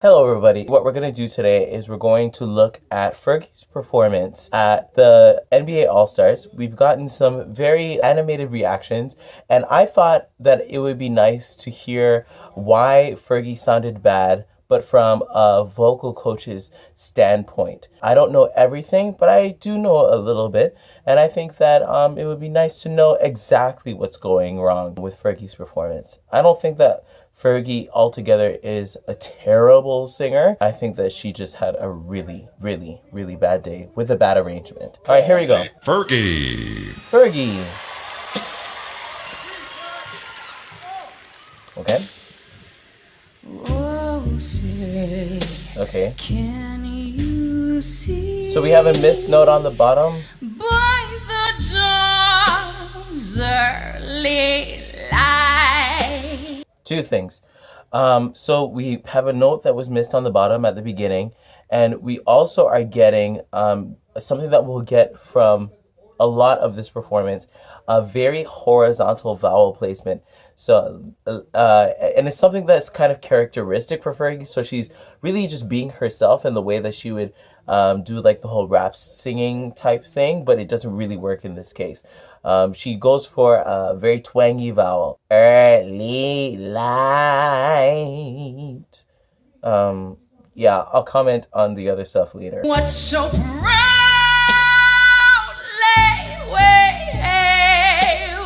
Hello everybody. What we're going to do today is we're going to look at Fergie's performance at the NBA All-Stars. We've gotten some very animated reactions, and I thought that it would be nice to hear why Fergie sounded bad, but from a vocal coach's standpoint. I don't know everything, but I do know a little bit, and I think that it would be nice to know exactly what's going wrong with Fergie's performance. I don't think that Fergie altogether is a terrible singer. I think that she just had a really bad day with a bad arrangement. All right, here we go. Fergie. Okay. Okay. Can you see? So we have a missed note on the bottom. By the dawn's early light. Two things. So we have a note that was missed on the bottom at the beginning, and we also are getting something that we'll get from a lot of this performance, a very horizontal vowel placement. So, and it's something that's kind of characteristic for Fergie. So she's really just being herself in the way that she would do like the whole rap singing type thing, but it doesn't really work in this case. She goes for a very twangy vowel. Early light. Yeah, I'll comment on the other stuff later. What's so proudly waved?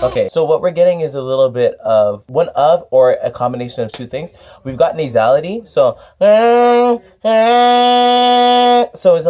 Okay, so what we're getting is a little bit of or a combination of two things. We've got nasality, so it's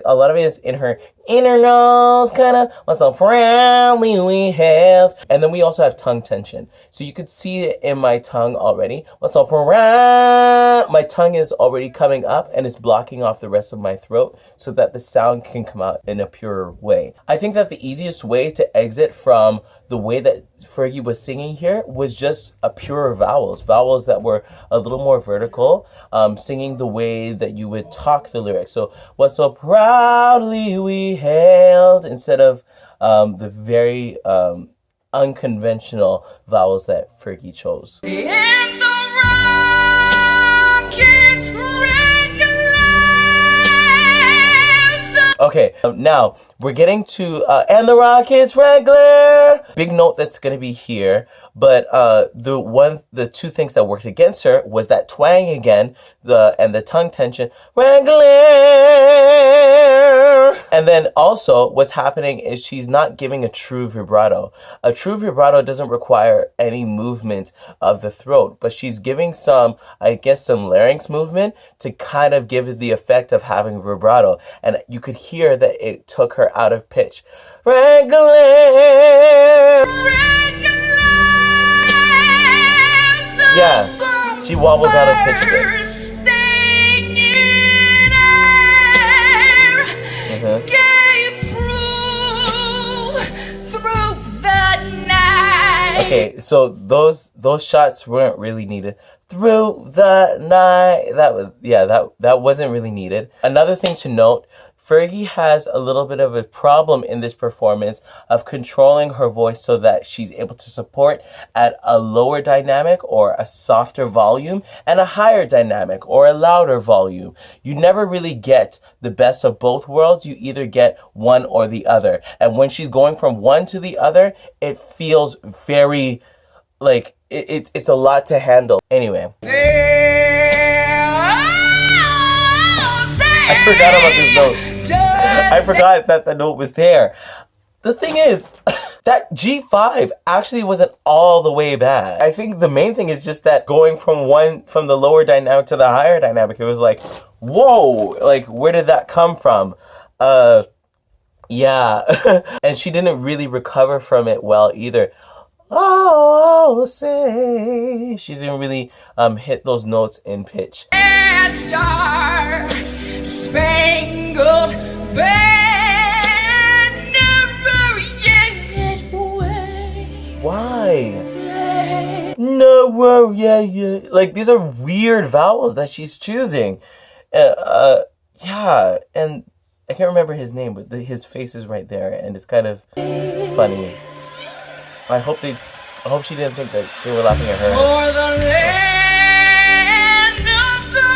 a lot of it is in her inner nose, kind of. What's so proudly we held, and then we also have tongue tension. So you could see it in my tongue already. What's so proud? My tongue is already coming up, and it's blocking off the rest of my throat so that the sound can come out in a purer way. I think that the easiest way to exit from the way that Fergie was singing here was just a purer vowels that were a little more vertical, singing the way that you would talk the lyrics. So what so proudly we held, instead of the very unconventional vowels that Fergie chose. And the rocket's red glare. Okay, now we're getting to and the rocket's red glare. Big note that's gonna be here, but the two things that worked against her was that twang again, and the tongue tension, red glare. And then also what's happening is she's not giving a true vibrato. A true vibrato doesn't require any movement of the throat, but she's giving some larynx movement to kind of give it the effect of having vibrato. And you could hear that it took her out of pitch. Red glare. Red glare. Yeah, she wobbled out of pitch a bit. Okay, so those shots weren't really needed. Through the night, that wasn't really needed. Another thing to note, Fergie has a little bit of a problem in this performance of controlling her voice so that she's able to support at a lower dynamic or a softer volume and a higher dynamic or a louder volume. You never really get the best of both worlds. You either get one or the other. And when she's going from one to the other, it feels very like it's a lot to handle. Anyway. I forgot about this note. I forgot that the note was there. The thing is, that G5 actually wasn't all the way bad. I think the main thing is just that going from the lower dynamic to the higher dynamic, it was like, whoa, like where did that come from? Yeah. And she didn't really recover from it well either. Oh, say she didn't really hit those notes in pitch. And Star Spangled Banner yet wave. Why? No, yeah. Like, these are weird vowels that she's choosing. Yeah, and I can't remember his name, but his face is right there, and it's kind of funny. I hope she didn't think that they were laughing at her. For the land of the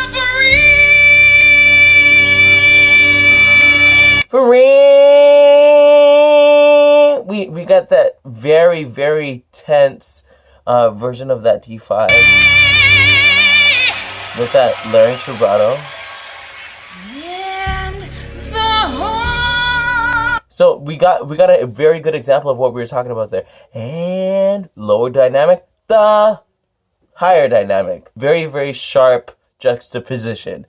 get that very, very tense version of that D5 with that larynx vibrato. And the horn. So we got a very good example of what we were talking about there. And lower dynamic, the higher dynamic. Very, very sharp juxtaposition.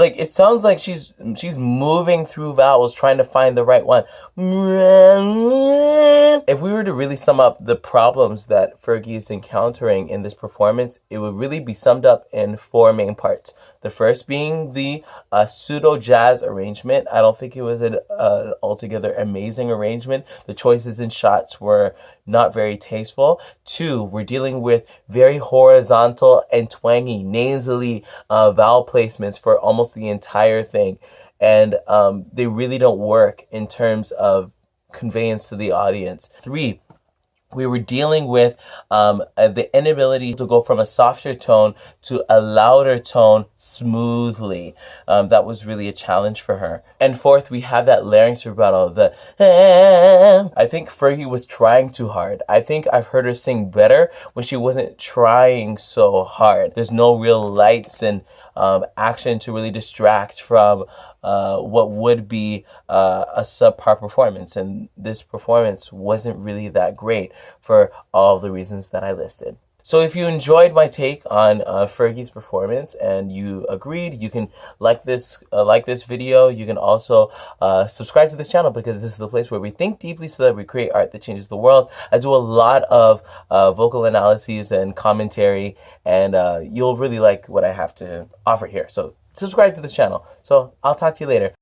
It sounds like she's moving through vowels trying to find the right one. If we were to really sum up the problems that Fergie is encountering in this performance, it would really be summed up in 4 main parts. The first being the pseudo jazz arrangement. I don't think it was an altogether amazing arrangement. The choices and shots were not very tasteful. 2, we're dealing with very horizontal and twangy, nasally vowel placements for almost the entire thing. And they really don't work in terms of conveyance to the audience. 3, we were dealing with the inability to go from a softer tone to a louder tone smoothly. That was really a challenge for her. And 4th, we have that larynx vibrato. I think Fergie was trying too hard. I think I've heard her sing better when she wasn't trying so hard. There's no real lights and action to really distract from what would be a subpar performance, and this performance wasn't really that great for all the reasons that I listed. So if you enjoyed my take on Fergie's performance and you agreed, you can like this video. You can also subscribe to this channel, because this is the place where we think deeply so that we create art that changes the world. I do a lot of vocal analyses and commentary, and you'll really like what I have to offer here. So subscribe to this channel. So I'll talk to you later.